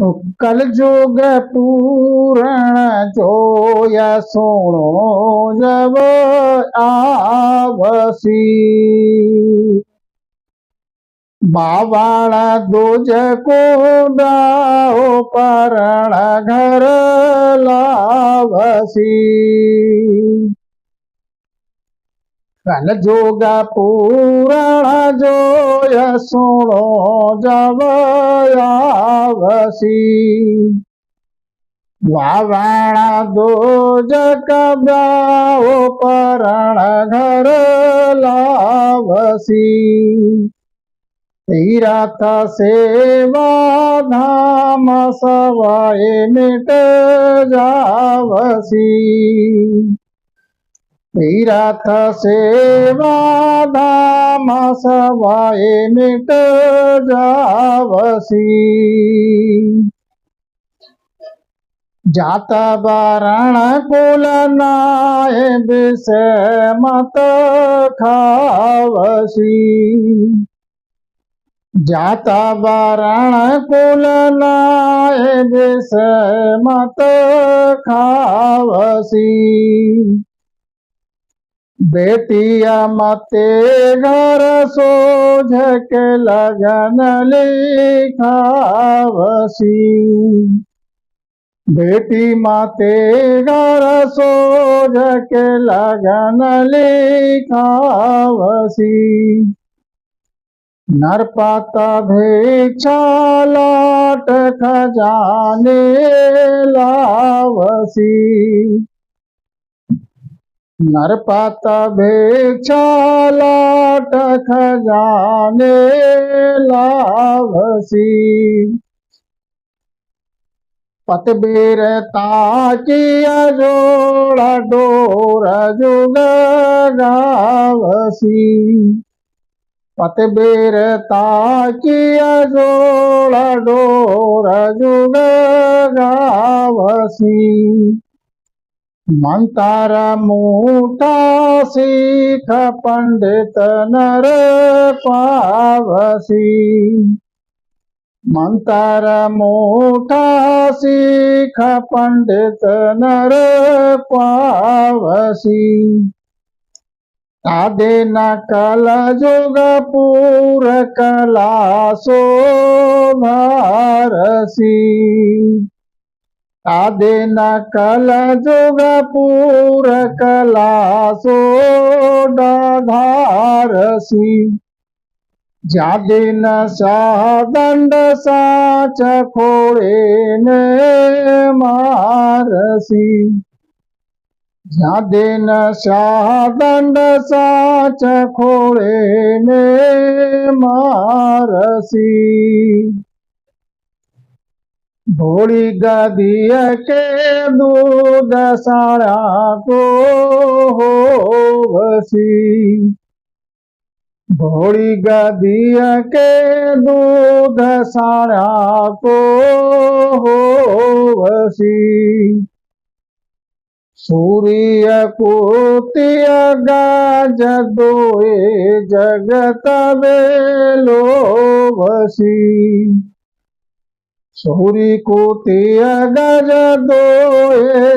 कल जुग पूरण जोया सोणो जब आवसी। बावाड़ा दूज को दाओ परण घर लावसी। कल जुग पूरण जोय सोणो जब आवसी। वावाणा दूज कब्याओ परण घर लावसी। तीरथ सेवा धाम सवाए मिट जावसी। तीरथ सेवा धाम सवाए मिट जावसी। जात बरण कुल नाय विषय मत खावसी। जाता बरण कुल नाय विषय मत खावसी। बेटिया मते घर सोझ के लगन लिखावसी। बेटी माते घर सोझ के लगन लिखावसी। नरपत भिक्षा लाट खजाने लावसी। नरपत भिक्षा लाट खजाने लावसी। पतबीरता की जोड़ा डोर जुग गावसी। पतबीरता की जोड़ा डोर जुग गावसी। मंतर मूठा सीख पंडित नर पावसी। मंतर मूठा सीख पंडित नर पावसी। आदि नकल जुग पूर कला शोभारसी। आदि नकल जुग पूर कला शोधारसी। जादिन दंड साच खोड़े ने मारसी। जादिन दंड साच खोड़े ने मारसी। भोली गदिय के दूध सारा को होवसी। भोली गदिय के दूध सारा को होवसी। सूर्य कोटिय गाज दोए जगत बेलोवसी। सूर्य कोटिय गज दोए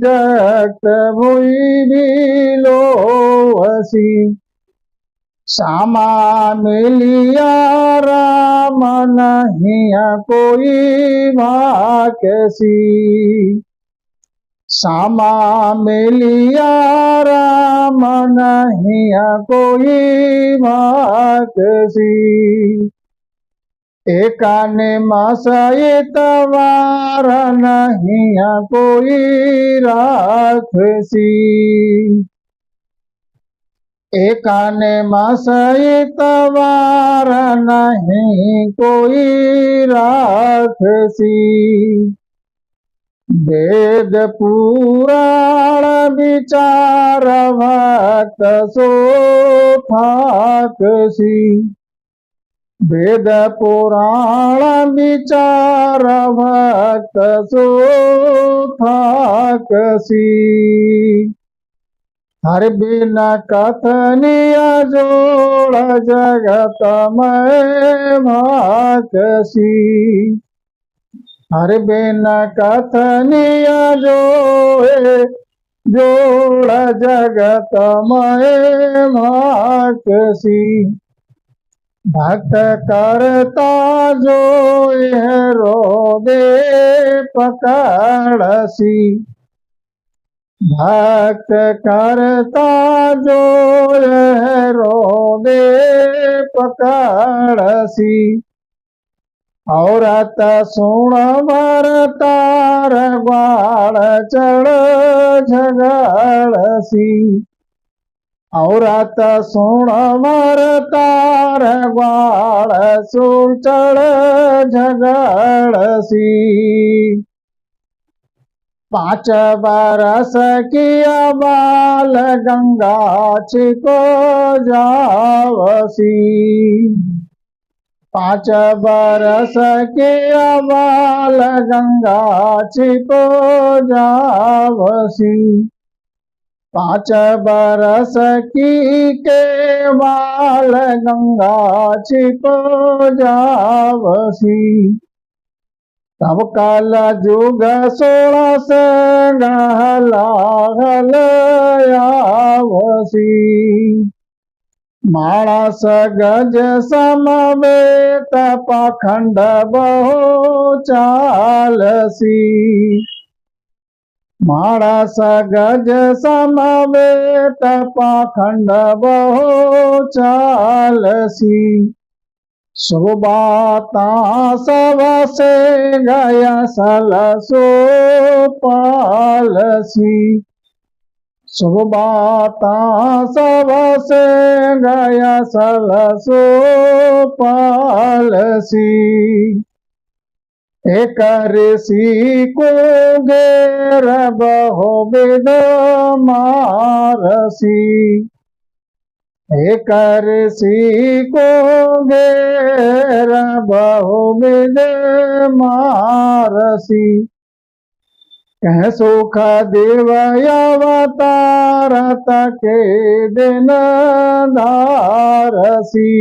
जगत भुई बिलोवसी। सामा मिलिया राम नहीं कोई भाकसी। सामा मिलिया राम नहीं कोई भाकसी। एकाने मसयतवार नहीं कोई राखसी। एकाने मसयतवार नहीं कोई राखसी। वेद पुराण विचार भक्त सोथाकसी। वेद पुराण विचार भक्त सोथाकसी। हर बिन कथनीय जोड़ जगत में भाकसी। हर बिन कथनिया जोए जोड़ जगत मय भाकसी। भक्त करता जो रोदे पकड़सी। भक्त करता जो रोदे पकड़सी। औरत सुण भर तार ग्वाल चढ़ झगड़सी। औरत सुण भर तार ग्वाल सुर चढ़ झगड़सी। 5 बरस किया बाल गंगा छिको जावसी। 5 बरस के बाल गंगा छिपो जावसी। 5 बरस की के बाल गंगा छिपो जावसी। तब कल जुग 16 गहला हल आवसी। मानस गज समवेत पाखंड बहु चालसी। मानस गज समवेत पाखंड बहु चालसी। सुबाता सब से गया सलसो पालसी। सुबाता सब से गया सलसो पालसी। एक ऋषि को घेर बहु विध मारसी। एक ऋषि को घेर बहु विध मारसी। कह सुख देव अवतारत के दिन धारसी।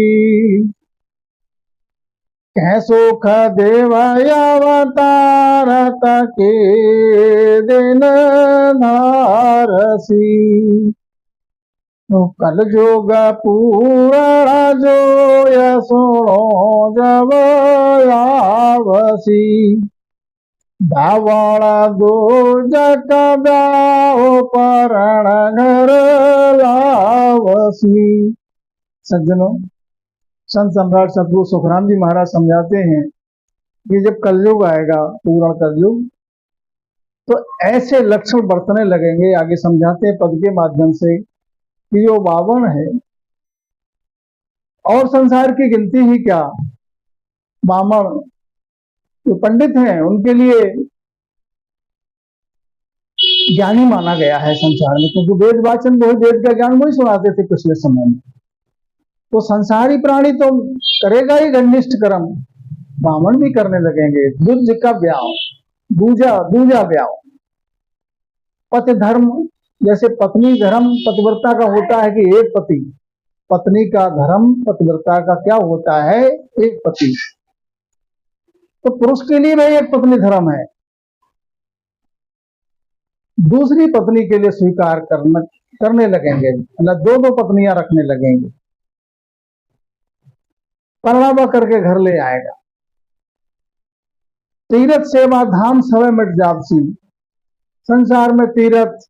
कह सुख देव अवतारत के दिन धारसी। कल जोग पूरा जो सुनो जब आवसी। दावण दो जग ब्याहो परण घर लावसी। सज्जनों, संत सम्राट सतगुरु सुखराम जी महाराज समझाते हैं कि जब कलयुग आएगा, पूरा कलयुग, तो ऐसे लक्षण बरतने लगेंगे। आगे समझाते हैं पद के माध्यम से कि जो बावन है और संसार की गिनती ही क्या, बामण जो पंडित हैं उनके लिए ज्ञानी माना गया है संसार में, क्योंकि वेद वाचन को वेद का ज्ञान वही सुनाते थे पिछले समय में। तो संसारी प्राणी तो करेगा ही घनिष्ठ कर्म, बामण भी करने लगेंगे। दुज का ब्याह, दूजा ब्याह, पति धर्म, जैसे पत्नी धर्म पतिव्रता का होता है कि एक पति, पत्नी का धर्म पतिव्रता का क्या होता है, एक पति। तो पुरुष के लिए भी एक पत्नी धर्म है, दूसरी पत्नी के लिए स्वीकार करने लगेंगे, मतलब 2 पत्नियां रखने लगेंगे, परणावा करके घर ले आएगा। तीर्थ सेवा धाम समय मिट जापसी। संसार में तीर्थ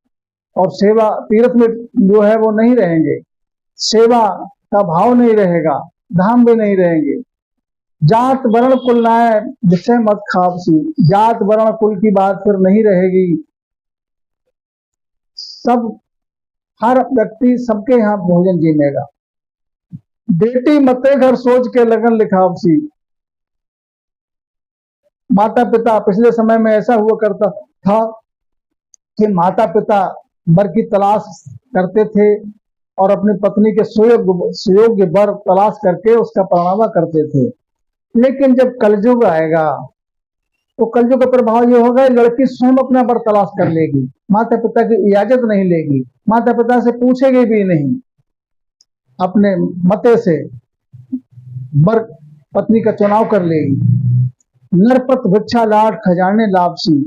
और सेवा, तीर्थ में जो है वो नहीं रहेंगे, सेवा का भाव नहीं रहेगा, धाम भी नहीं रहेंगे। जात वर्ण कुल नाय विषय मत खापसी। जात वर्ण कुल की बात फिर नहीं रहेगी, सब हर व्यक्ति सबके यहाँ भोजन जीनेगा। बेटी मते घर सोच के लगन लिखावसी। माता पिता, पिछले समय में ऐसा हुआ करता था कि माता पिता वर की तलाश करते थे और अपनी पत्नी के सुयोग्य वर तलाश करके उसका परणावा करते थे। लेकिन जब कलयुग आएगा तो कलयुग का प्रभाव ये होगा, लड़की स्वयं अपना वर तलाश कर लेगी, माता पिता की इजाजत नहीं लेगी, माता पिता से पूछेगी भी नहीं, अपने मते से वर पत्नी का चुनाव कर लेगी। नरपत भिक्षा लाट खजाने लापसी।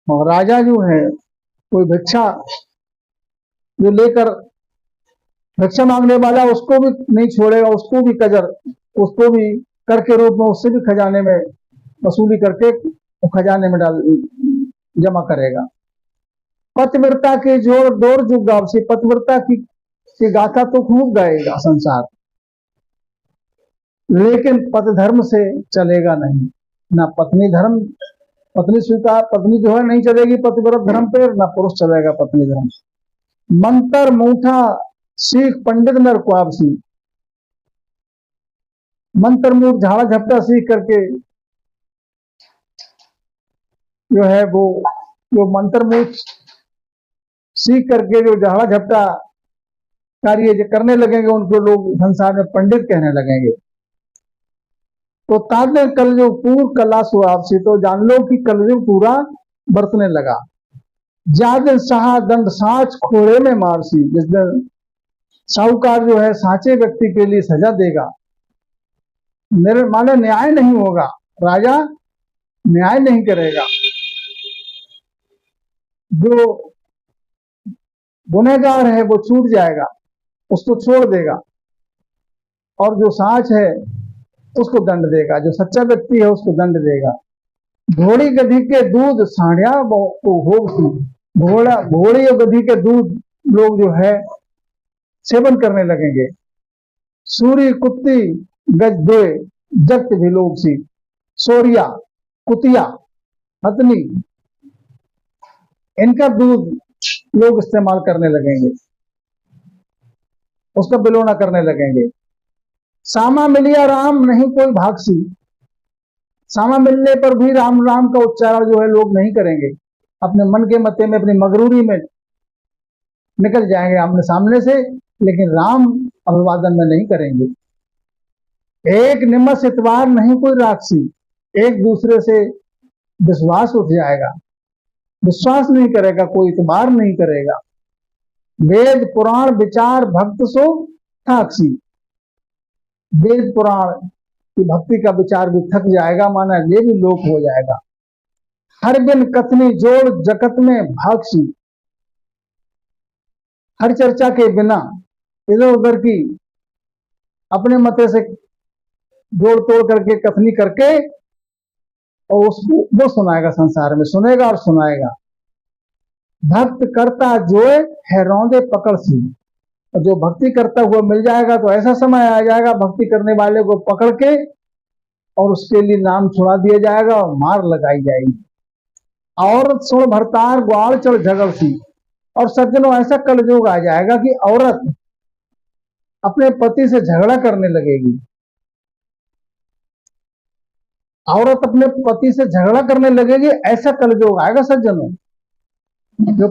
और राजा जो है कोई भिक्षा जो लेकर भिक्षा मांगने वाला उसको भी नहीं छोड़ेगा, उसको भी कजर, उसको भी कर के रूप में उससे भी खजाने में वसूली करके वो खजाने में डाल जमा करेगा। पतिव्रता के जोर डोर जुग गावसी। पतिव्रता की गाथा तो खूब गाएगा संसार, लेकिन पति धर्म से चलेगा नहीं। ना पत्नी धर्म, पत्नी स्वीकार, पत्नी जो है नहीं चलेगी पतिव्रत धर्म पे, ना पुरुष चलेगा पत्नी धर्म। मंत्र मूठा सीख पंडित नर कुआबसी। मंत्र मूठ झाड़ा झपटा सीख करके जो है वो जो मंत्र मूठ सीख करके जो झाड़ा झपटा कार्य जो करने लगेंगे उनको लोग संसार में पंडित कहने लगेंगे। तो तादे कलयुग पूर कला सुआवसी। तो जान लो कि कलयुग पूरा बरतने लगा। ज्यादा शाह दंड साच खोड़े में मारसी। जिस दिन साहूकार जो है साचे व्यक्ति के लिए सजा देगा, माने न्याय नहीं होगा, राजा न्याय नहीं करेगा, जो गुनहगार है वो छूट जाएगा, उसको छोड़ देगा, और जो साच है उसको दंड देगा, जो सच्चा व्यक्ति है उसको दंड देगा। घोड़ी गधी के दूध साढ़िया को होगी। घोड़ी और गधी के दूध लोग जो है सेवन करने लगेंगे। सूरी कुत्ती गज दोए जगत भी लोग सी। सोरिया, कुतिया, हथनी, इनका दूध लोग इस्तेमाल करने लगेंगे, उसका बिलोना करने लगेंगे। सामा मिलिया राम नहीं कोई भागसी। सामा मिलने पर भी राम राम का उच्चारण जो है लोग नहीं करेंगे, अपने मन के मते में, अपनी मगरूरी में निकल जाएंगे आमने सामने से, लेकिन राम अभिवादन में नहीं करेंगे। एक निमस इतवार नहीं कोई राक्षसी। एक दूसरे से विश्वास उठ जाएगा, विश्वास नहीं करेगा, कोई इतबार नहीं करेगा। वेद पुराण विचार भक्त सो थाक्षी। वेद पुराण की भक्ति का विचार भी थक जाएगा, माना ये भी लोप हो जाएगा। हर बिन कथनी जोड़ जगत में भागसी। हर चर्चा के बिना इधर उधर की अपने मते से जोड़ तोड़ करके कथनी करके और उसको वो सुनाएगा, संसार में सुनेगा और सुनाएगा। भक्त करता जोए है रौंदे पकड़ सी। और जो भक्ति करता हुआ मिल जाएगा तो ऐसा समय आ जाएगा भक्ति करने वाले को पकड़ के और उसके लिए नाम छुड़ा दिया जाएगा और मार लगाई जाएगी। औरत सुन भरतार ग्वाल चढ़ झगड़ सी। और सज्जनों ऐसा कलयुग आ जाएगा कि औरत अपने पति से झगड़ा करने लगेगी। औरत अपने पति से झगड़ा करने लगेगी, ऐसा कलयुग आएगा सज्जनों। जो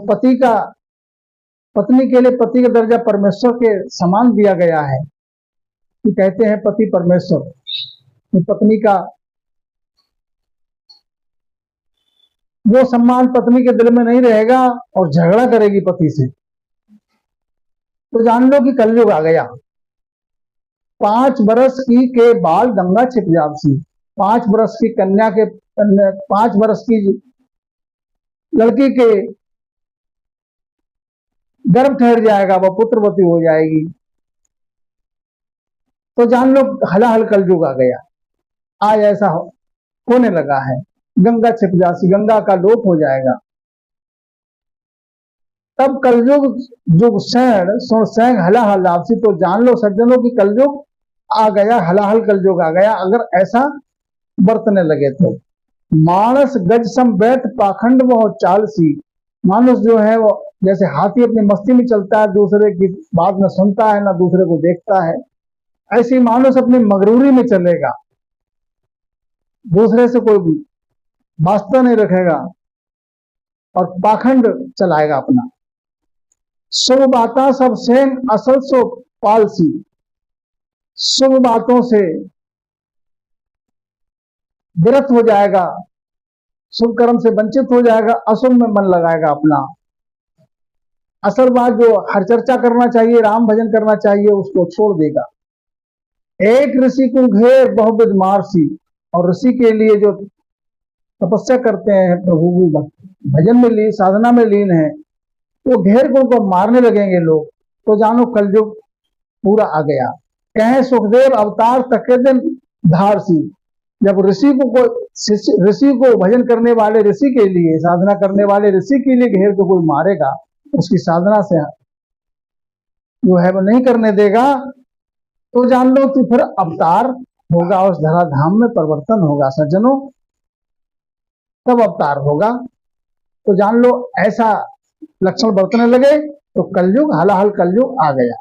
पत्नी के लिए पति का दर्जा परमेश्वर के समान दिया गया है, कि कहते हैं पति परमेश्वर, तो पत्नी का वो सम्मान पत्नी के दिल में नहीं रहेगा और झगड़ा करेगी पति से, तो जान लो कि कलयुग आ गया। 5 बरस की के बाल गंगा छिप जावसी। 5 बरस की कन्या के 5 बरस की लड़की के गर्भ ठहर जाएगा, वह पुत्रवती हो जाएगी, तो जान लो हलाहल कलयुग आ गया। आज ऐसा होने लगा है। गंगा छिप जासी, गंगा का लोप हो जाएगा। तब कलयुग जुग सैण सुन सैंग हलाहल आपसी। तो जान लो सज्जनों की कलयुग आ गया, हलाहल कलयुग आ गया, अगर ऐसा बरतने लगे तो। मानस गज सम बैठ पाखंड वह चालसी। मानुष जो है वो जैसे हाथी अपनी मस्ती में चलता है, दूसरे की बात न सुनता है, ना दूसरे को देखता है, ऐसी मानुष अपनी मगरूरी में चलेगा, दूसरे से कोई वास्ता नहीं रखेगा और पाखंड चलाएगा अपना। शुभ बाता सब सेन असल सो पालसी। शुभ बातों से विरत हो जाएगा, शुभ कर्म से वंचित हो जाएगा, अशुभ में मन लगाएगा अपना। असल बात जो हर चर्चा करना चाहिए, राम भजन करना चाहिए, उसको छोड़ देगा। एक ऋषि को घेर बहुविध मारसी। और ऋषि के लिए जो तपस्या करते हैं, प्रभु की भजन में लीन, साधना में लीन है, वो घेर को उनको मारने लगेंगे लोग, तो जानो कलयुग पूरा आ गया। कहें सुखदेव अवतार तके दिन धारसी, जब ऋषि को भजन करने वाले ऋषि के लिए, साधना करने वाले ऋषि के लिए घेर को कोई मारेगा, उसकी साधना से जो है वो नहीं करने देगा, तो जान लो कि फिर अवतार होगा, उस धराधाम में परिवर्तन होगा सज्जनों, तब अवतार होगा। तो जान लो ऐसा लक्षण बरतने लगे तो कलयुग, हलाहल कलयुग आ गया।